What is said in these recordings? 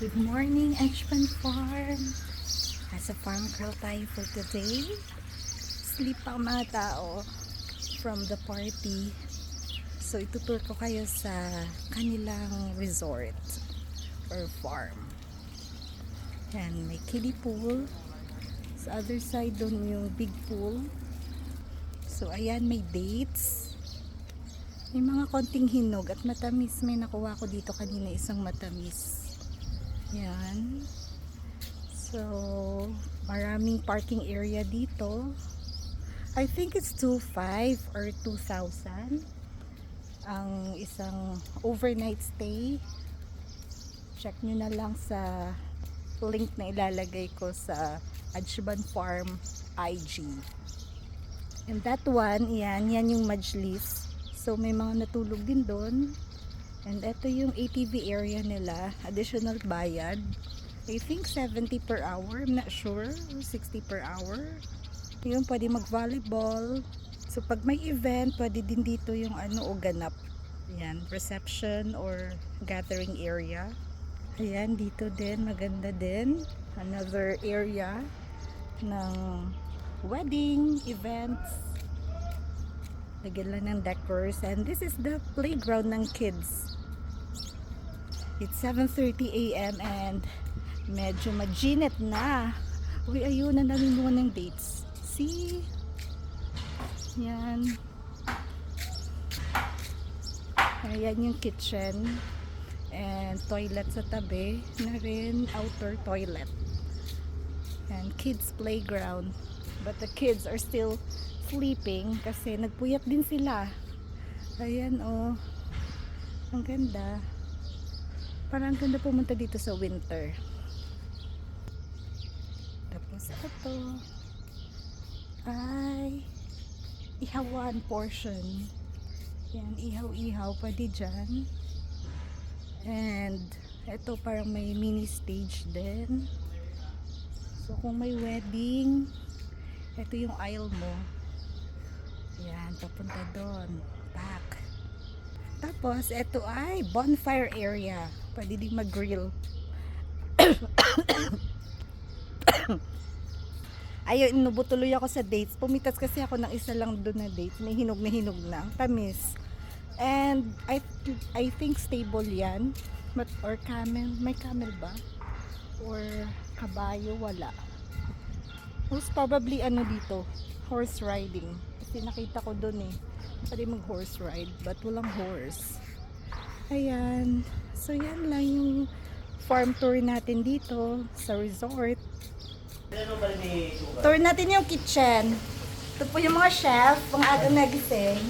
Good morning, Edgeman Farm. As a farm girl tayo for today. Sleep pa ang mga tao from the party. So itutur ko kayo sa kanilang resort or farm. Yan, may kiddie pool. Sa other side doon yung big pool. So ayan, may dates. May mga konting hinog at matamis. May nakuha ko dito kanina, isang matamis. Yan. So, maraming parking area dito. I think it's 2,500 or 2,000 ang isang overnight stay. Check nyo na lang sa link na ilalagay ko sa Edgeman Farm IG. And that one, yan yung Majlis. So, may mga natulog din doon. And ito yung ATV area nila, additional bayad. I think 70 per hour, I'm not sure, 60 per hour. Yun, pwede mag-volleyball. So pag may event, pwede din dito yung o ganap. Yan, reception or gathering area. Ayan, dito din, maganda din. Another area ng wedding, events. Lagyan lang ng decors. And this is the playground ng kids. It's 7:30 AM and medyo maginit na. Uy, ayun, ang daming bunga ng dates. See? Yan. Ayan yung kitchen. And toilet sa tabi. Na rin outdoor toilet. And kids playground. But the kids are still sleeping kasi nagpuyat din sila. Ayan, oh. Ang ganda. Parang ganda pumunta dito sa winter. Tapos ito ay ihawan portion. Yan, ihaw-ihaw pwede dyan. And ito parang may mini stage din. So kung may wedding, ito yung aisle mo. Yan, papunta doon. Back. Tapos ito ay bonfire area. Pwede din mag-grill. Ayun, inubutuloy ako sa dates. Pumitas kasi ako ng isa lang doon na dates. May hinog na. Tamis. And I think stable yan. But, or camel. May camel ba? Or kabayo? Wala. Most probably dito. Horse riding. Kasi nakita ko doon eh. Pwede mag horse ride. But walang horse. Ayan. So yan lang yung farm tour natin dito sa resort. Tour natin yung kitchen. Ito po yung mga chef, ang aga nagising.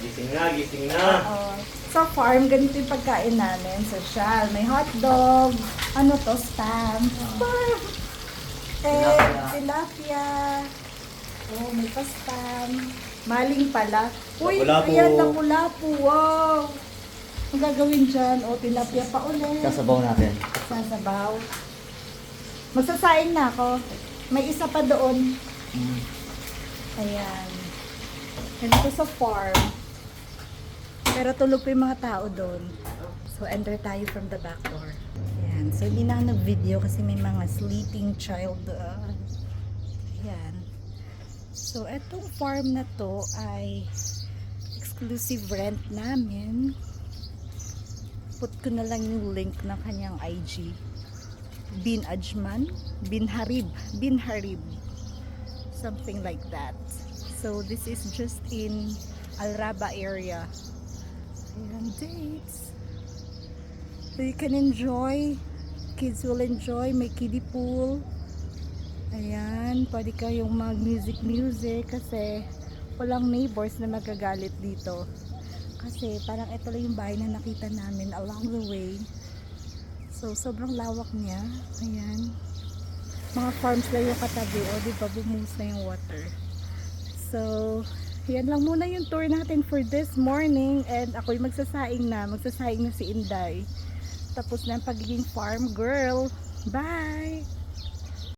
Gising na. Sa farm, ganito yung pagkain namin. Social. May hotdog. Ano to? Spam. Tilapia. Oh, may pa-spam. Maling pala. Uy, Lapu-lapu. ayan, lapu-lapu. Wow. Ang gagawin dyan, tilapia pa ulit. Sasabaw natin. Sasabaw. Magsasaing na ako. May isa pa doon. Ayan. Ganito sa farm. Pero tulog pa yung mga tao doon. So, enter tayo from the back door. Ayan. So, hindi na nag-video kasi may mga sleeping child. Ayan. So, etong farm na to ay exclusive rent namin. Put ko na lang yung link ng kanyang IG. Bin Edgeman, Bin Harib, something like that. So this is just in Alraba area. Ayan, dates. So you can enjoy, kids will enjoy, may kiddie pool. Ayan, pwede kayong mag music kasi walang neighbors na magagalit dito. Kasi parang ito lang yung bahay na nakita namin along the way. So, sobrang lawak niya. Ayan. Mga farms lang yung katabi. O, diba, bumuhos na yung water. So, yan lang muna yung tour natin for this morning. And ako'y magsasaing na. Magsasaing na si Inday. Tapos na ang pagiging farm girl. Bye!